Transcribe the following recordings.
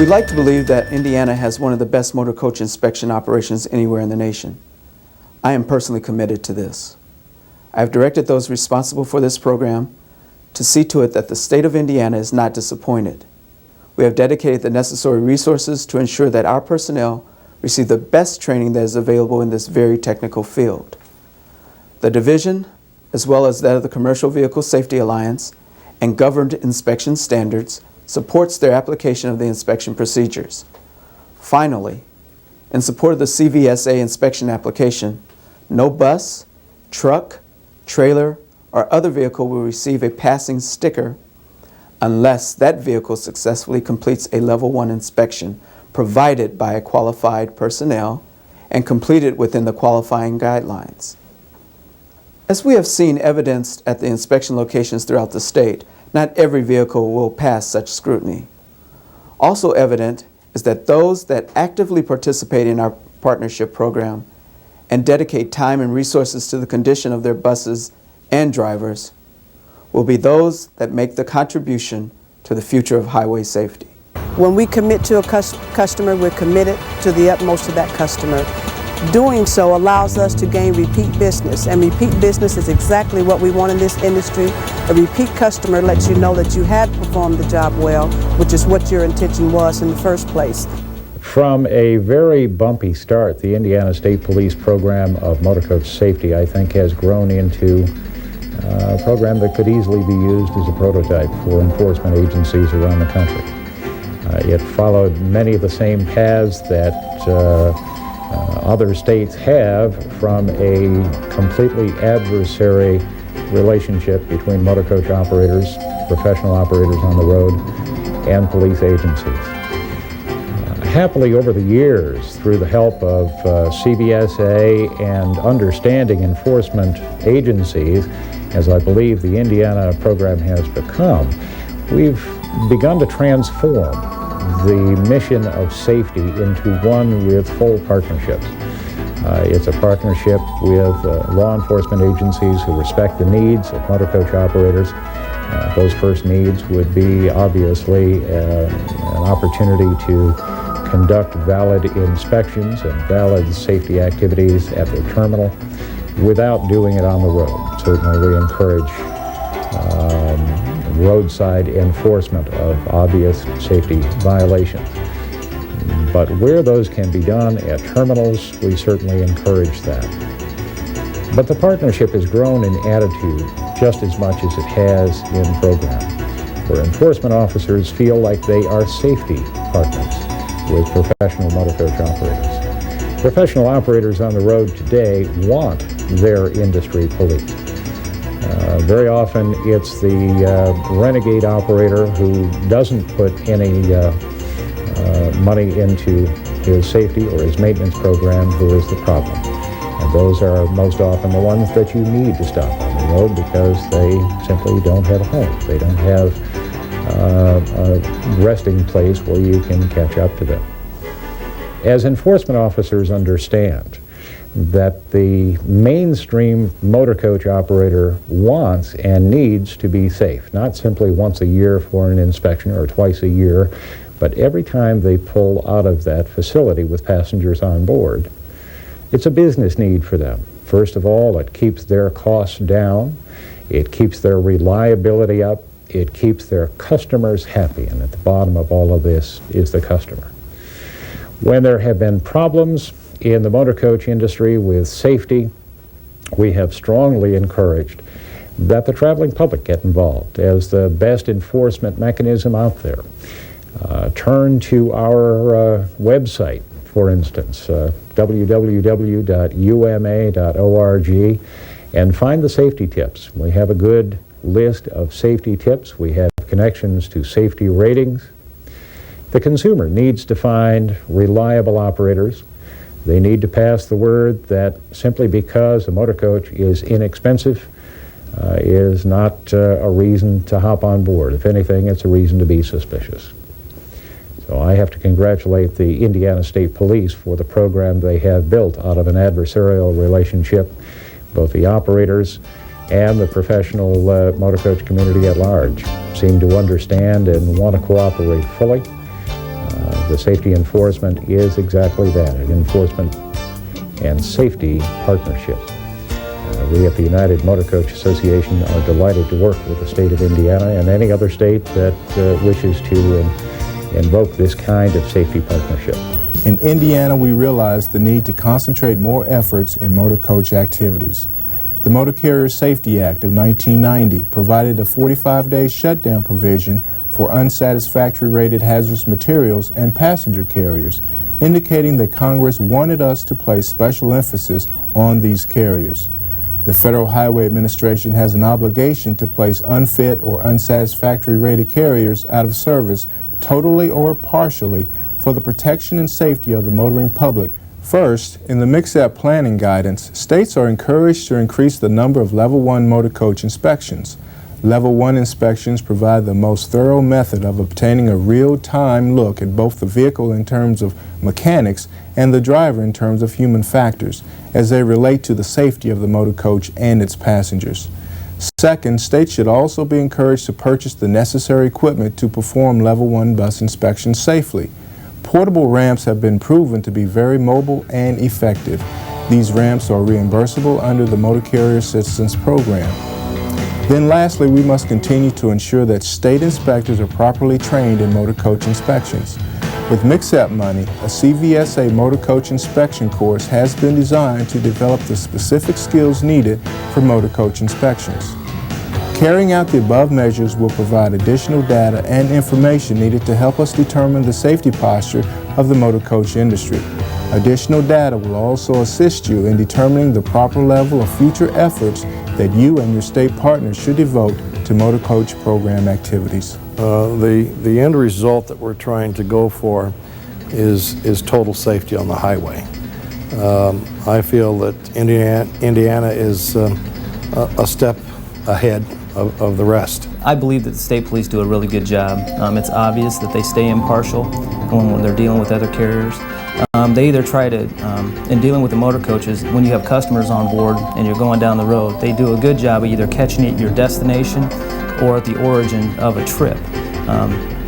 We'd like to believe that Indiana has one of the best motor coach inspection operations anywhere in the nation. I am personally committed to this. I have directed those responsible for this program to see to it that the state of Indiana is not disappointed. We have dedicated the necessary resources to ensure that our personnel receive the best training that is available in this very technical field. The division, as well as that of the Commercial Vehicle Safety Alliance and governed inspection standards, supports their application of the inspection procedures. Finally, in support of the CVSA inspection application, no bus, truck, trailer, or other vehicle will receive a passing sticker unless that vehicle successfully completes a Level 1 inspection provided by a qualified personnel and completed within the qualifying guidelines. As we have seen evidenced at the inspection locations throughout the state, not every vehicle will pass such scrutiny. Also evident is that those that actively participate in our partnership program and dedicate time and resources to the condition of their buses and drivers will be those that make the contribution to the future of highway safety. When we commit to a customer, we're committed to the utmost of that customer. Doing so allows us to gain repeat business, and repeat business is exactly what we want in this industry. A repeat customer lets you know that you have performed the job well, which is what your intention was in the first place. From a very bumpy start, the Indiana State Police program of motor coach safety, I think, has grown into a program that could easily be used as a prototype for enforcement agencies around the country. It followed many of the same paths that other states have from a completely adversary relationship between motor coach operators, professional operators on the road, and police agencies. Happily, over the years, through the help of CVSA and understanding enforcement agencies, as I believe the Indiana program has become, we've begun to transform the mission of safety into one with full partnerships. It's a partnership with law enforcement agencies who respect the needs of motor coach operators. Those first needs would be obviously an opportunity to conduct valid inspections and valid safety activities at their terminal without doing it on the road. Certainly we encourage roadside enforcement of obvious safety violations. But where those can be done at terminals, we certainly encourage that. But the partnership has grown in attitude just as much as it has in program, where enforcement officers feel like they are safety partners with professional motor coach operators. Professional operators on the road today want their industry policed. Very often it's the renegade operator who doesn't put any money into his safety or his maintenance program who is the problem. And those are most often the ones that you need to stop on the road because they simply don't have a home. They don't have a resting place where you can catch up to them. As enforcement officers understand that the mainstream motor coach operator wants and needs to be safe, not simply once a year for an inspection or twice a year, but every time they pull out of that facility with passengers on board. It's a business need for them. First of all, it keeps their costs down, it keeps their reliability up, it keeps their customers happy, and at the bottom of all of this is the customer. When there have been problems in the motor coach industry with safety, we have strongly encouraged that the traveling public get involved as the best enforcement mechanism out there. Turn to our website, for instance, www.uma.org, and find the safety tips. We have a good list of safety tips. We have connections to safety ratings. The consumer needs to find reliable operators. They need to pass the word that simply because a motor coach is inexpensive is not a reason to hop on board. If anything, it's a reason to be suspicious. So I have to congratulate the Indiana State Police for the program they have built out of an adversarial relationship. Both the operators and the professional motor coach community at large seem to understand and want to cooperate fully. The safety enforcement is exactly that, an enforcement and safety partnership. We at the United Motor Coach Association are delighted to work with the state of Indiana and any other state that wishes to invoke this kind of safety partnership. In Indiana, we realized the need to concentrate more efforts in motor coach activities. The Motor Carrier Safety Act of 1990 provided a 45-day shutdown provision for unsatisfactory rated hazardous materials and passenger carriers, indicating that Congress wanted us to place special emphasis on these carriers. The Federal Highway Administration has an obligation to place unfit or unsatisfactory rated carriers out of service totally or partially for the protection and safety of the motoring public. First, in the MCSAP planning guidance, states are encouraged to increase the number of Level 1 motor coach inspections. Level 1 inspections provide the most thorough method of obtaining a real-time look at both the vehicle in terms of mechanics and the driver in terms of human factors, as they relate to the safety of the motor coach and its passengers. Second, states should also be encouraged to purchase the necessary equipment to perform Level 1 bus inspections safely. Portable ramps have been proven to be very mobile and effective. These ramps are reimbursable under the Motor Carrier Assistance Program. Then lastly, we must continue to ensure that state inspectors are properly trained in motor coach inspections. With MCSAP money, a CVSA motor coach inspection course has been designed to develop the specific skills needed for motor coach inspections. Carrying out the above measures will provide additional data and information needed to help us determine the safety posture of the motor coach industry. Additional data will also assist you in determining the proper level of future efforts that you and your state partners should devote to motor coach program activities. The end result that we're trying to go for is total safety on the highway. I feel that Indiana is a step ahead of the rest. I believe that the state police do a really good job. It's obvious that they stay impartial when they're dealing with other carriers. They either try to, in dealing with the motor coaches, when you have customers on board and you're going down the road, they do a good job of either catching it at your destination or at the origin of a trip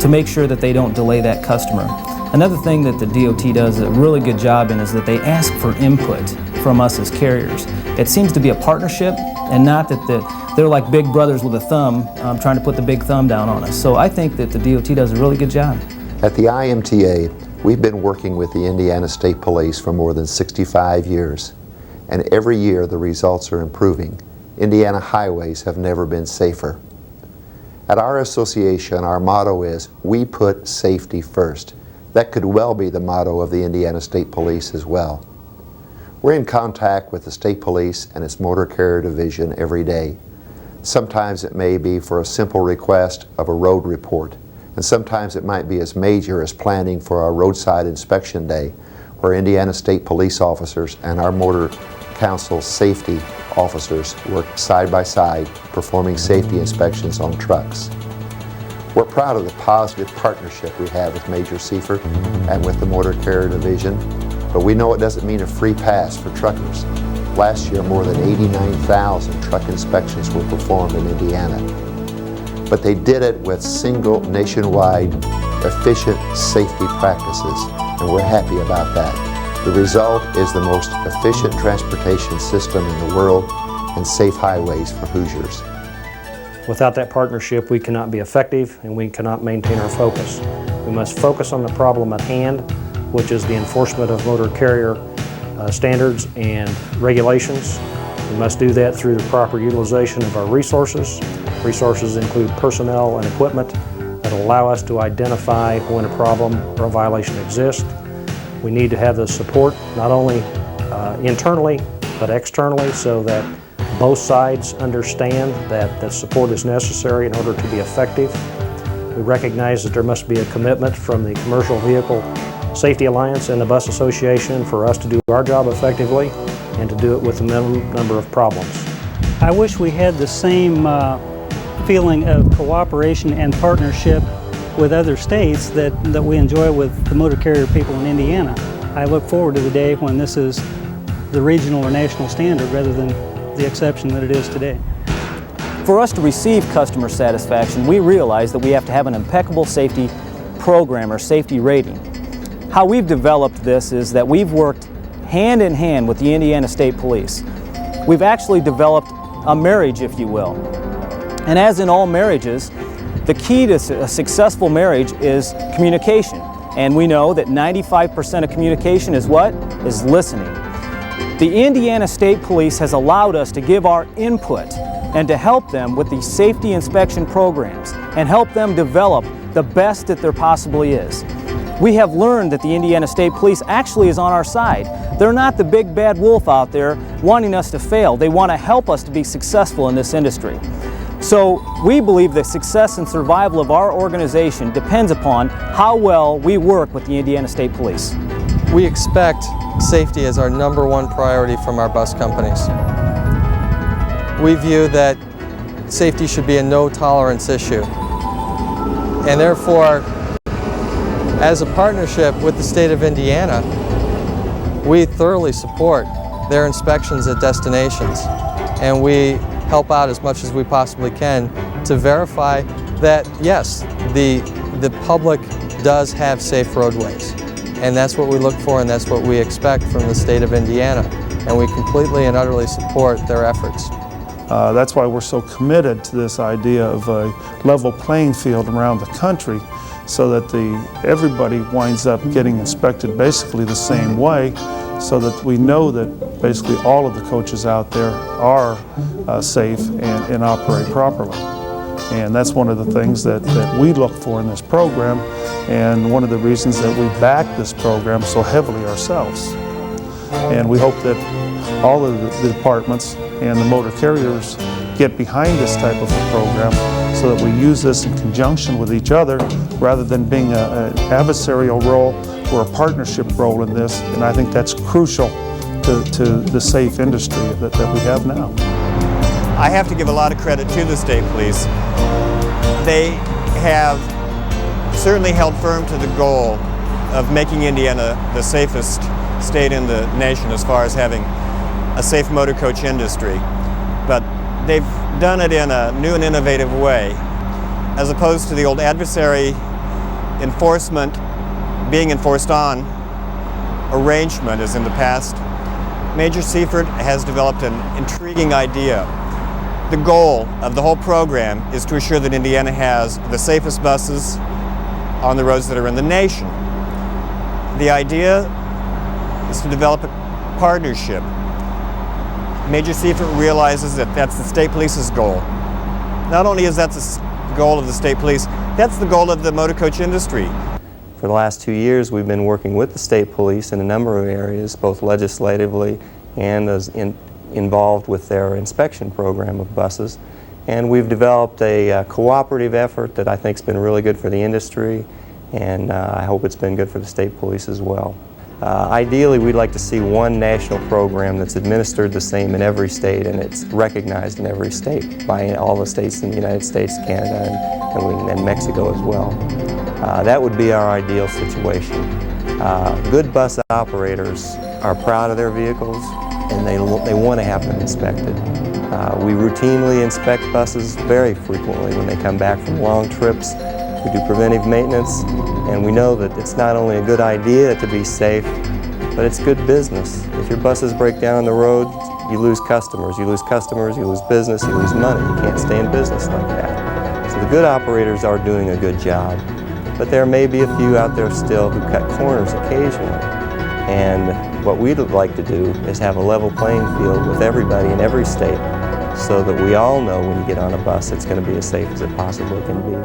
to make sure that they don't delay that customer. Another thing that the DOT does a really good job in is that they ask for input from us as carriers. It seems to be a partnership and not that they're like big brothers with a thumb trying to put the big thumb down on us. So I think that the DOT does a really good job. At the IMTA, we've been working with the Indiana State Police for more than 65 years, and every year the results are improving. Indiana highways have never been safer. At our association, our motto is, "We put safety first." That could well be the motto of the Indiana State Police as well. We're in contact with the State Police and its Motor Carrier Division every day. Sometimes it may be for a simple request of a road report, and sometimes it might be as major as planning for our roadside inspection day, where Indiana State Police officers and our Motor Council safety officers work side by side performing safety inspections on trucks. We're proud of the positive partnership we have with Major Seifert and with the Motor Carrier Division, but we know it doesn't mean a free pass for truckers. Last year, more than 89,000 truck inspections were performed in Indiana. But they did it with single nationwide efficient safety practices, and we're happy about that. The result is the most efficient transportation system in the world and safe highways for Hoosiers. Without that partnership, we cannot be effective and we cannot maintain our focus. We must focus on the problem at hand, which is the enforcement of motor carrier standards and regulations. We must do that through the proper utilization of our resources. Resources include personnel and equipment that allow us to identify when a problem or a violation exists. We need to have the support not only internally but externally, so that both sides understand that the support is necessary in order to be effective. We recognize that there must be a commitment from the Commercial Vehicle Safety Alliance and the Bus Association for us to do our job effectively and to do it with a minimum number of problems. I wish we had the same feeling of cooperation and partnership with other states that we enjoy with the motor carrier people in Indiana. I look forward to the day when this is the regional or national standard rather than the exception that it is today. For us to receive customer satisfaction, we realize that we have to have an impeccable safety program or safety rating. How we've developed this is that we've worked hand in hand with the Indiana State Police. We've actually developed a marriage, if you will. And as in all marriages, the key to a successful marriage is communication. And we know that 95% of communication is what? Is listening. The Indiana State Police has allowed us to give our input and to help them with these safety inspection programs and help them develop the best that there possibly is. We have learned that the Indiana State Police actually is on our side. They're not the big bad wolf out there wanting us to fail. They want to help us to be successful in this industry. So we believe the success and survival of our organization depends upon how well we work with the Indiana State Police. We expect safety as our #1 priority from our bus companies. We view that safety should be a no-tolerance issue. And therefore, as a partnership with the state of Indiana, we thoroughly support their inspections at destinations. And we help out as much as we possibly can to verify that, yes, the public does have safe roadways. And that's what we look for, and that's what we expect from the state of Indiana. And we completely and utterly support their efforts. That's why we're so committed to this idea of a level playing field around the country, so that everybody winds up getting inspected basically the same way, so that we know that basically all of the coaches out there are safe and operate properly. And that's one of the things that we look for in this program, and one of the reasons that we back this program so heavily ourselves. And we hope that all of the departments and the motor carriers get behind this type of a program, so that we use this in conjunction with each other rather than being an adversarial role or a partnership role in this. And I think that's crucial to the safe industry that we have now. I have to give a lot of credit to the state police. They have certainly held firm to the goal of making Indiana the safest state in the nation as far as having a safe motor coach industry. But they've done it in a new and innovative way, as opposed to the old adversary enforcement, being enforced on arrangement as in the past. Major Seifert has developed an intriguing idea. The goal of the whole program is to assure that Indiana has the safest buses on the roads that are in the nation. The idea is to develop a partnership. Major Seifert realizes that that's the state police's goal. Not only is that the goal of the state police, that's the goal of the motor coach industry. For the last 2 years, we've been working with the state police in a number of areas, both legislatively and as involved with their inspection program of buses. And we've developed a cooperative effort that I think has been really good for the industry, and I hope it's been good for the state police as well. Ideally, we'd like to see one national program that's administered the same in every state, and it's recognized in every state by all the states in the United States, Canada, and Mexico as well. That would be our ideal situation. Good bus operators are proud of their vehicles, and they want to have them inspected. We routinely inspect buses very frequently when they come back from long trips. We do preventive maintenance, and we know that it's not only a good idea to be safe, but it's good business. If your buses break down on the road, you lose customers. You lose customers, you lose business, you lose money. You can't stay in business like that. So the good operators are doing a good job, but there may be a few out there still who cut corners occasionally. And what we'd like to do is have a level playing field with everybody in every state, so that we all know when you get on a bus it's going to be as safe as it possibly can be.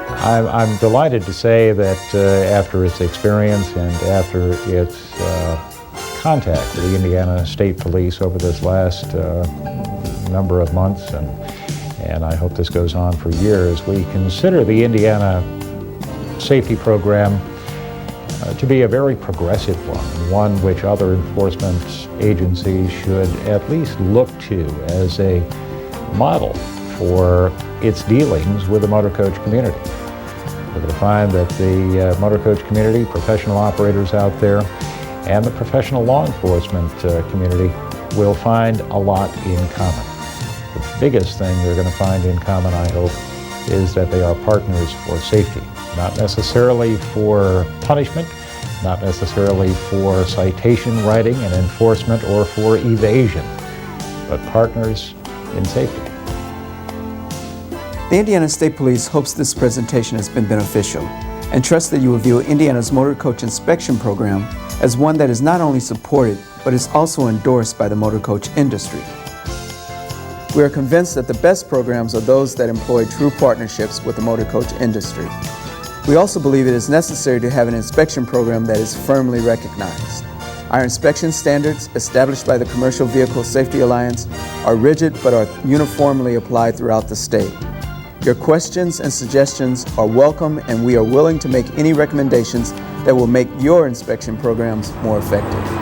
I'm delighted to say that after its experience and after its contact with the Indiana State Police over this last number of months, and I hope this goes on for years, we consider the Indiana safety program to be a very progressive one which other enforcement agencies should at least look to as a model for its dealings with the motor coach community. We're going to find that the motor coach community, professional operators out there, and the professional law enforcement community will find a lot in common. The biggest thing they're going to find in common, I hope, is that they are partners for safety, not necessarily for punishment, not necessarily for citation writing and enforcement or for evasion, but partners in safety. The Indiana State Police hopes this presentation has been beneficial and trusts that you will view Indiana's motor coach inspection program as one that is not only supported, but is also endorsed by the motor coach industry. We are convinced that the best programs are those that employ true partnerships with the motor coach industry. We also believe it is necessary to have an inspection program that is firmly recognized. Our inspection standards, established by the Commercial Vehicle Safety Alliance, are rigid but are uniformly applied throughout the state. Your questions and suggestions are welcome, and we are willing to make any recommendations that will make your inspection programs more effective.